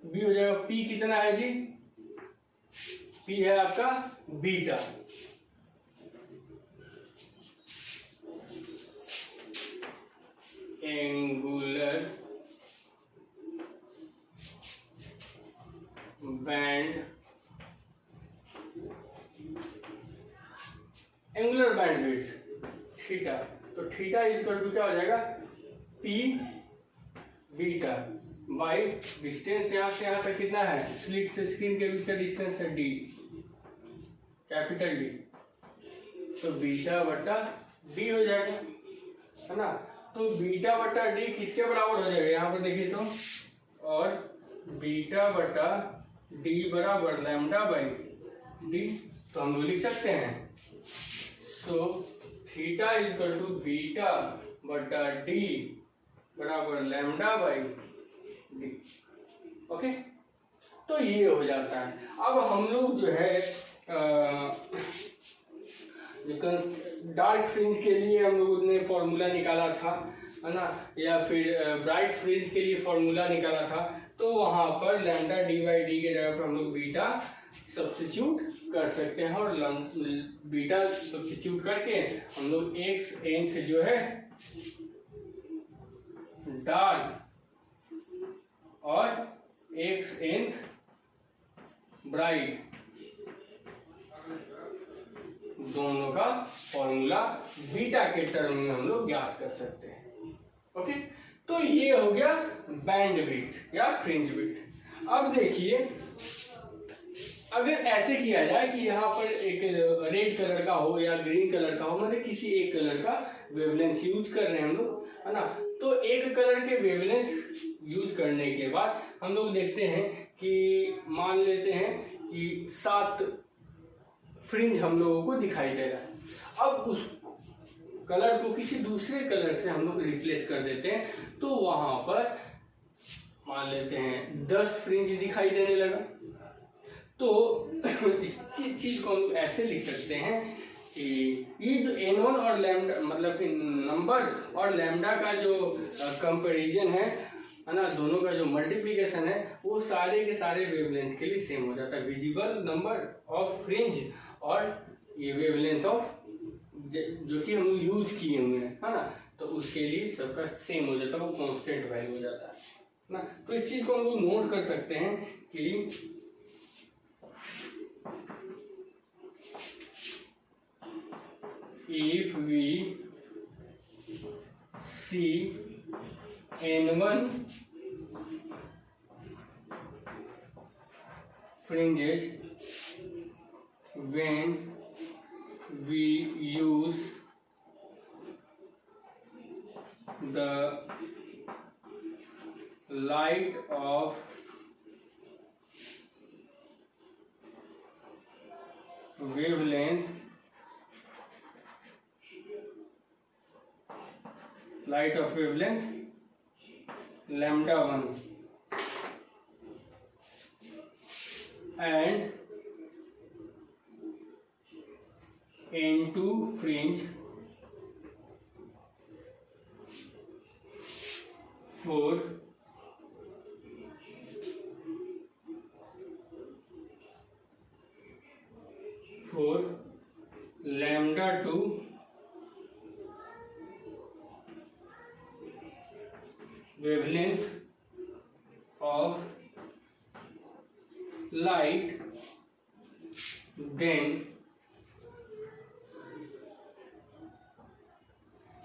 B हो जाएगा। पी कितना है जी? पी है आपका beta. Angular band angular bandwidth theta, तो थीटा इक्वल टू क्या हो जाएगा? पी बीटा बाई डिस्टेंस यहां से यहां तक कितना है? स्लिट से स्क्रीन के बीच का डिस्टेंस है डी, कैपिटल डी, तो बीटा बटा डी हो जाएगा, है ना। तो बीटा बटा डी किसके बराबर हो जाएगा? यहां पर देखिए तो, और बीटा बटा डी बराबर लैम्डा बाई डी, तो हम लोग लिख सकते हैं so theta is equal to beta बटा डी बराबर लैम्डा बाई डी। ओके, तो ये हो जाता है। अब हम लोग जो है डार्क फ्रिंज के लिए हम लोग ने फॉर्मूला निकाला था, है ना, या फिर ब्राइट फ्रिंज के लिए फॉर्मूला निकाला था, तो वहां पर लैम्डा डी बाई डी के जगह पर हम लोग बीटा सब्स्टिट्यूट कर सकते हैं, और बीटा सब्स्टिट्यूट करके हम लोग एक्स एंथ जो है डार्क और एक्स एंथ ब्राइट दोनों का फॉर्मूला बीटा के टर्म में हम लोग ज्ञात कर सकते हैं। ओके, तो ये हो गया बैंडविड्थ या फ्रिंज विड्थ। अब देखिए, अगर ऐसे किया जाए कि यहाँ पर एक रेड कलर का हो या ग्रीन कलर का हो, मतलब किसी एक कलर का वेवलेंथ यूज कर रहे हैं हम लोग, है ना, तो एक कलर के वेवलेंथ यूज करने के बाद हम लोग देखते हैं कि मान लेते हैं कि 7 फ्रिंज हम लोगों को दिखाई दे रहा है। अब उस कलर को किसी दूसरे कलर से हम लोग रिप्लेस कर देते हैं, तो वहां पर मान लेते हैं 10 फ्रिंज दिखाई देने लगा। तो इस चीज को हम ऐसे लिख सकते हैं कि ये जो n1 और लैम्डा, मतलब नंबर और लैम्डा का जो कंपैरिजन है ना, दोनों का जो मल्टीप्लिकेशन है, वो सारे के सारे वेवलेंथ के लिए सेम हो जाता है। विजिबल नंबर ऑफ फ्रिंज और ये वेवलेंथ ऑफ जो कि हम यूज किए हुए हैं, है ना, तो उसके लिए सबका सेम हो जाता है, वो कांस्टेंट वैल्यू हो जाता है ना। तो इस चीज को हम लोग नोट कर सकते हैं कि if we see n1 fringes when we use the light of wavelength lambda 1 and n2 fringe for for lambda 2 wavelength of light, then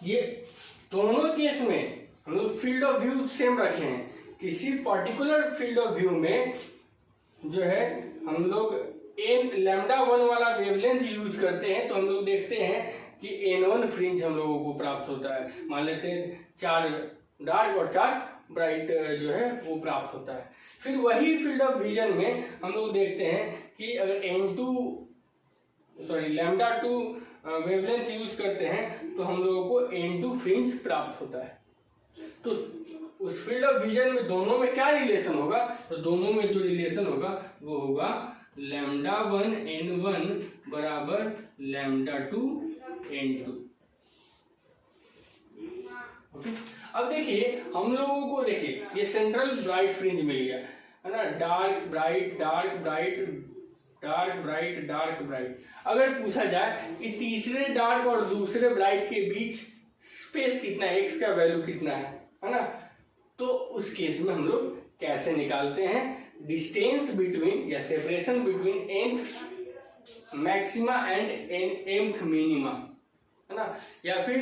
ये दोनों केस में हम लोग फील्ड ऑफ व्यू सेम रखे हैं। किसी पर्टिकुलर फील्ड ऑफ व्यू में जो है हम लोग एन लैम्डा 1 वाला वेवलेंथ यूज करते हैं, तो हम लोग देखते हैं कि N1 फ्रिंज हम लोगों को प्राप्त होता है। मान लेते हैं 4 डार्क और 4 ब्राइट जो है वो प्राप्त होता है। फिर वही फील्ड ऑफ विजन में हम लोग देखते हैं कि अगर लैम्डा 2 वेवलेंथ यूज करते हैं तो हम लोगों को N2 फ्रिंज प्राप्त होता है। तो उस फील्ड ऑफ विजन में दोनों में क्या रिलेशन होगा, तो दोनों में जो रिलेशन होगा वो होगा लैम्डा 1 N1 बराबर लैम्डा 2 N2। ओके, अब देखिए हम लोगों को, देखिए ये सेंट्रल ब्राइट फ्रिंज मिल गया है ना, dark bright dark bright dark bright dark bright. अगर पूछा जाए कि तीसरे डार्क और दूसरे ब्राइट के बीच स्पेस कितना है, एक्स का वैल्यू कितना है ना, तो उस केस में हम लोग कैसे निकालते हैं डिस्टेंस बिटवीन या separation between nth maxima and nth minima, है ना, या फिर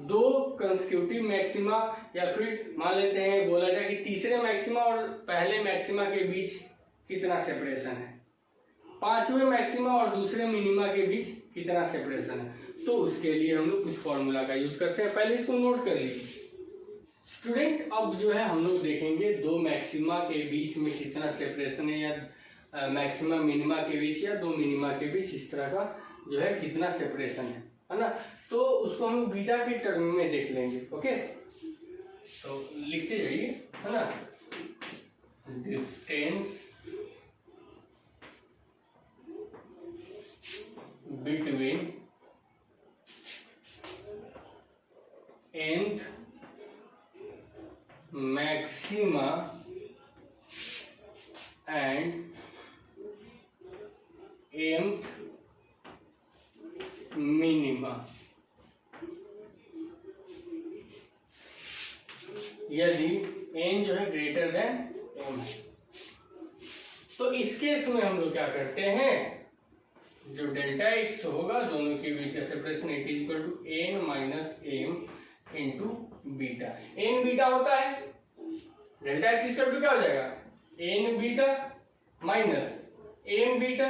दो कंसेक्यूटिव मैक्सिमा, या फिर मान लेते हैं बोला जाए कि तीसरे मैक्सिमा और पहले मैक्सिमा के बीच कितना सेपरेशन है, पांचवें मैक्सिमा और दूसरे मिनिमा के बीच कितना सेपरेशन है। तो उसके लिए हम लोग कुछ फॉर्मूला का यूज करते हैं, पहले इसको नोट कर लीजिए स्टूडेंट। अब जो है हम लोग देखेंगे दो मैक्सिमा के बीच में कितना सेपरेशन है, या मैक्सिमा मिनिमा के बीच या दो मिनिमा के बीच इस तरह का जो है कितना सेपरेशन है ना। तो उसको हम बीटा के टर्म में देख लेंगे। ओके, तो लिखते जाइए, है ना, distance between nth maxima and nth minima, यदि n जो है ग्रेटर देन m है। तो इस केस में हम लोग क्या करते हैं, जो डेल्टा x होगा दोनों के बीच का separation it is equal to n minus m into beta. n beta होता है, डेल्टा x इक्वल टू क्या हो जाएगा, n beta minus m beta,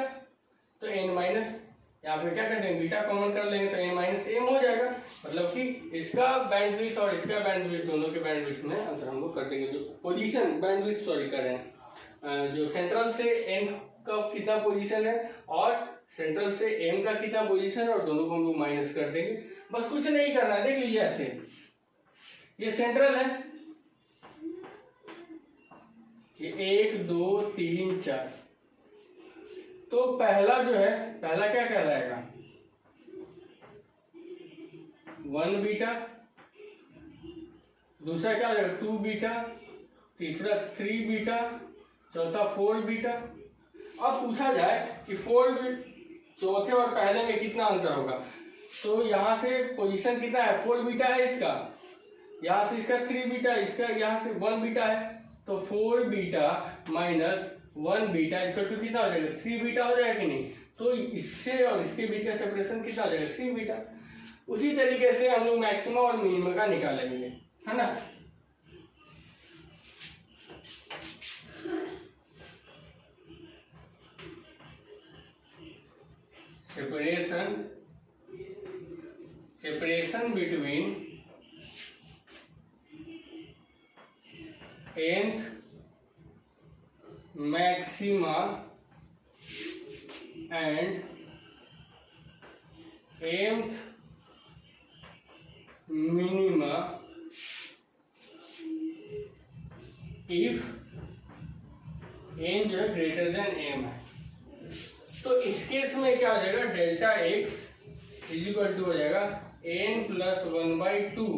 तो n माइनस यहाँ पे क्या कर देंगे बीटा कॉमन कर लेंगे तो n माइनस m हो जाएगा। मतलब कि इसका बैंडविड्थ और इसका बैंडविड्थ दोनों के बैंडविड्थ में अंतर हम लोग कर देंगे। जो पोजीशन बैंडविड्थ सॉरी कर रहे हैं, जो सेंट्रल से n का कितना पोजीशन है और सेंट्रल से m का कितना पोजीशन है, और दोनों को हम लोग माइनस कर देंगे। बस कुछ नहीं करना है, देख लीजिए ऐसे, ये सेंट्रल है, ये 1 2 3 4, तो पहला जो है पहला क्या कहलाएगा 1 बीटा, दूसरा क्या हो जाएगा 2 बीटा, तीसरा 3 बीटा, चौथा 4 बीटा। अब पूछा जाए कि 4 बीट चौथे और पहले में कितना अंतर होगा, तो यहाँ से पोजीशन कितना है 4 बीटा है इसका, यहाँ से इसका 3 बीटा, इसका यहाँ से 1 बीटा है, तो 4 बीटा माइनस 1 बीटा इसका टू कितना हो जाएगा 3 बीटा हो जाएगा कि नहीं। तो इससे और इसके बीच का सेपरेशन कितना हो जाएगा 3 बीटा। उसी तरीके से हम लोग मैक्सिमा और मिनिमा का निकालेंगे, है ना। Separation between nth maxima and nth minima if n जो है ग्रेटर देन m है। तो इस केस में क्या हो जाएगा delta x is equal to हो जाएगा n plus 1/2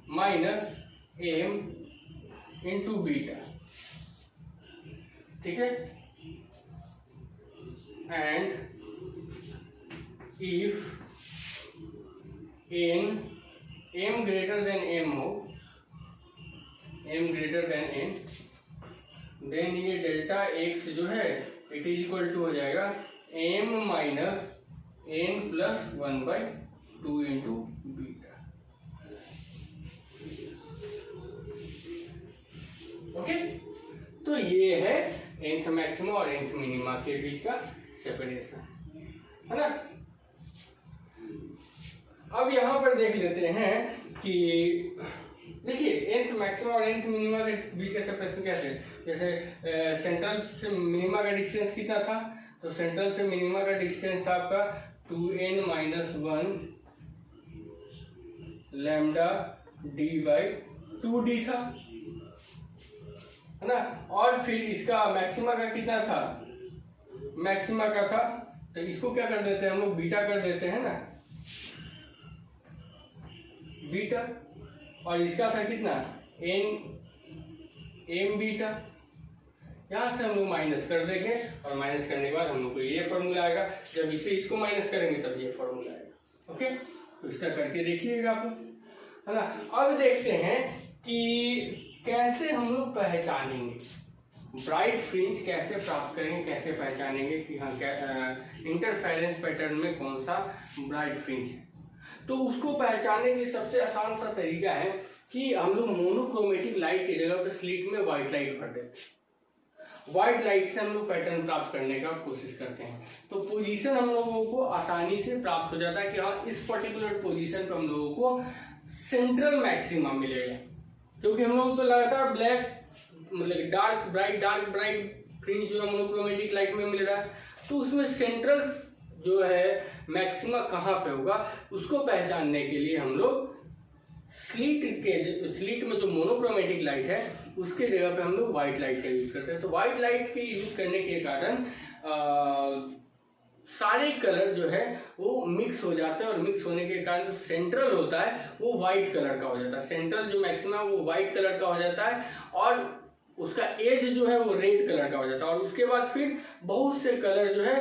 minus m into beta, ठीक है, and if N M greater than M हो, M greater than N, then ये डेल्टा एक्स जो है इट इज इक्वल टू हो जाएगा M minus N plus 1/2 into beta. Okay, तो ये है nth मैक्सिमा और nth मिनिमा के बीच का सेपरेशन, है ना। अब यहां पर देख लेते हैं कि देखिए nth मैक्सिमा और nth मिनिमा के बीच का सेपरेशन कैसे, जैसे सेंट्रल से मिनिमा का डिस्टेंस कितना था, तो सेंट्रल से मिनिमा का डिस्टेंस था आपका 2n - 1 लैम्डा d/2d था, है ना। और फिर इसका मैक्सिमा का कितना था, मैक्सिमा का था, तो इसको क्या कर देते हैं हम लोग, बीटा कर देते हैं ना, बीटा। और इसका था कितना, एम बीटा। यहां से हम लोग माइनस कर देंगे और माइनस करने के बाद हम लोग को ये फॉर्मूला आएगा, जब इसे इसको माइनस करेंगे तब ये फॉर्मूला आएगा। ओके, तो इस तरह करके देखिएगा आप, है ना। अब देखते हैं कि कैसे हम लोग पहचानेंगे ब्राइट फ्रिंज, कैसे प्राप्त करेंगे, कैसे पहचानेंगे कि हाँ इंटरफेरेंस पैटर्न में कौन सा ब्राइट फ्रिंज है। तो उसको पहचानने के लिए सबसे आसान सा तरीका है कि हम लोग मोनोक्रोमेटिक लाइट की जगह पे स्लिट में व्हाइट लाइट भर देते हैं। व्हाइट लाइट से हम लोग पैटर्न प्राप्त करने का कोशिश करते हैं, तो पोजीशन हम लोगों को आसानी से प्राप्त हो जाता है कि हाँ इस पर्टिकुलर पोजीशन पर हम लोगों को सेंट्रल मैक्सिमा मिलेगा, क्योंकि हम लोगों को लगातार ब्लैक मतलब डार्क ब्राइट फ्रिंज जो मोनोक्रोमेटिक लाइट में मिल रहा है, तो उसमें सेंट्रल जो है मैक्सिमा कहाँ पे होगा, उसको पहचानने के लिए हम लोग स्लिट में जो मोनोक्रोमेटिक लाइट है उसके जगह पे हम लोग व्हाइट लाइट का यूज करते हैं। तो व्हाइट लाइट के यूज करने के कारण सारे कलर जो है वो मिक्स हो जाते हैं, और मिक्स होने के कारण जो सेंट्रल होता है वो व्हाइट कलर का हो जाता है, सेंट्रल जो मैक्सिमा वो व्हाइट कलर का हो जाता है, और उसका एज जो है वो रेड कलर का हो जाता है। और उसके बाद फिर बहुत से कलर जो है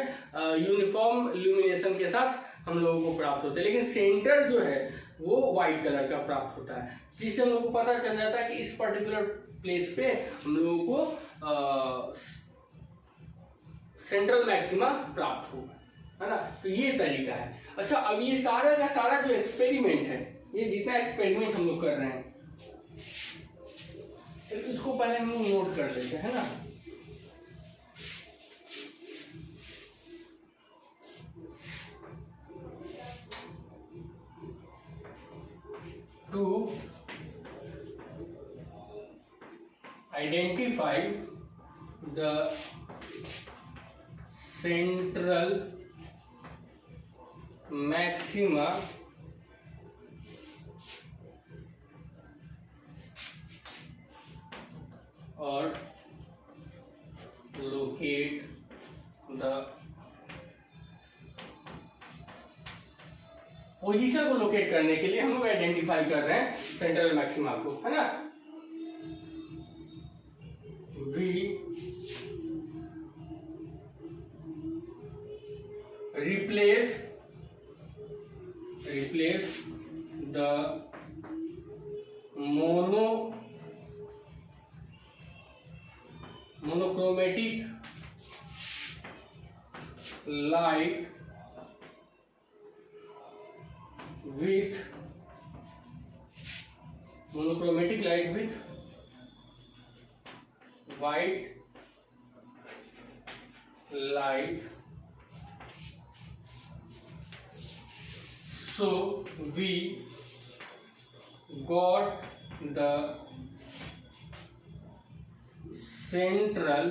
यूनिफॉर्म इल्यूमिनेशन के साथ हम लोगों को प्राप्त होते हैं, लेकिन सेंटर जो है वो व्हाइट कलर का प्राप्त होता है, जिससे हम लोगों को पता चल जाता है कि इस पर्टिकुलर प्लेस पे हम लोगों को सेंट्रल मैक्सिमा प्राप्त होगा, है ना। तो ये तरीका है। अच्छा, अब ये सारा का सारा जो एक्सपेरिमेंट है, ये जितना एक्सपेरिमेंट हम लोग कर रहे हैं, तो इसको पहले हम लोग नोट कर देते हैं ना। To identify the central maxima or locate the position को लोकेट करने के लिए हम लोग आइडेंटिफाई कर रहे हैं सेंट्रल मैक्सिमा को, है ना। We replace the monochromatic light with white light, so we got the central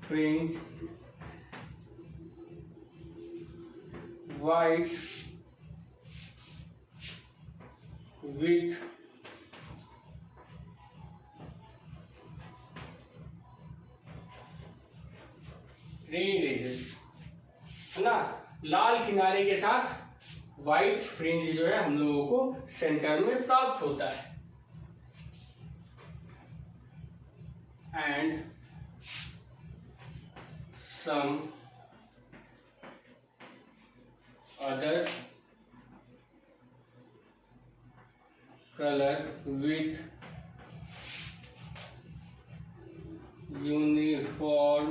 fringe white with red edges, है ना। लाल किनारे के साथ व्हाइट फ्रिंज जो है हम लोगों को सेंटर में प्राप्त होता है। And some other color with uniform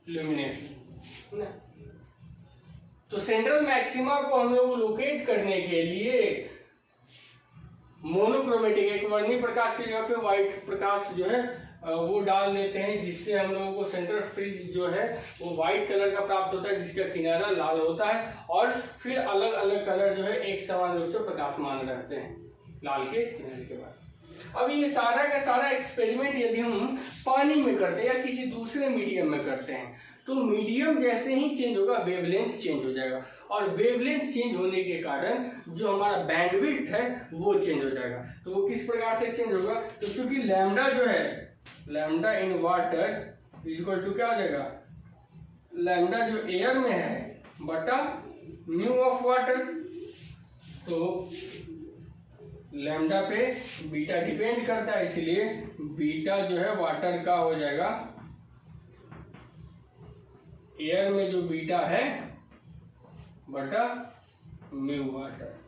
luminescence ना। तो सेंट्रल मैक्सिमा को हम लोग लोकेट करने के लिए मोनोक्रोमेटिक एक वर्णीय प्रकाश की जगह पे व्हाइट प्रकाश जो है वो डाल देते हैं, जिससे हम लोगों को सेंटर फ्रिंज जो है वो व्हाइट कलर का प्राप्त होता है, जिसका किनारा लाल होता है, और फिर अलग अलग कलर जो है एक समान रूप से प्रकाशमान रहते हैं लाल के किनारे के बाद। अब ये सारा का सारा एक्सपेरिमेंट यदि हम पानी में करते हैं या किसी दूसरे मीडियम में करते हैं, तो मीडियम जैसे ही चेंज होगा वेवलेंथ चेंज हो जाएगा, और वेवलेंथ चेंज होने के कारण जो हमारा बैंडविड्थ है वो चेंज हो जाएगा। तो वो किस प्रकार से चेंज होगा, तो क्योंकि लैम्डा जो है, lambda in water equal to क्या हो जाएगा, लैम्डा जो एयर में है बटा म्यू ऑफ वाटर। तो लैम्डा पे बीटा डिपेंड करता है, इसलिए बीटा जो है वाटर का हो जाएगा, एयर में जो बीटा है बटा म्यू वाटर।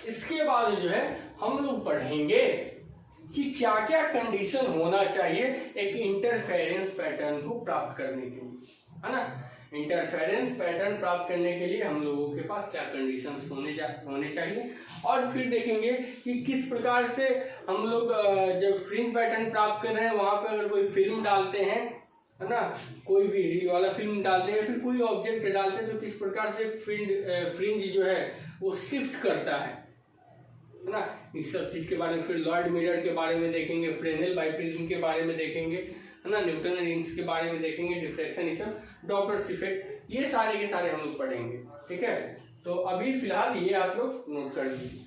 इसके बाद जो है हम लोग पढ़ेंगे कि क्या क्या कंडीशन होना चाहिए एक इंटरफेरेंस पैटर्न को प्राप्त करने के लिए, है ना। इंटरफेरेंस पैटर्न प्राप्त करने के लिए हम लोगों के पास क्या कंडीशंस होने चाहिए, और फिर देखेंगे कि किस प्रकार से हम लोग जब फ्रिंज पैटर्न प्राप्त कर रहे हैं वहां पे अगर कोई फिल्म डालते हैं, है ना, कोई भी री वाला फिल्म डालते हैं, फिर कोई ऑब्जेक्ट डालते हैं, तो किस प्रकार से फ्रिंज जो है वो शिफ्ट करता है ना। इस सब चीज के बारे में फिर लॉयड मिरर के बारे में देखेंगे, फ्रेनेल बाइप्रिज्म के बारे में देखेंगे, है ना, न्यूटन रिंग्स के बारे में देखेंगे, डिफ्रैक्शन, ये सब, डॉपलर इफेक्ट, ये सारे के सारे हम लोग पढ़ेंगे। ठीक है, तो अभी फिलहाल ये आप लोग नोट कर लीजिए।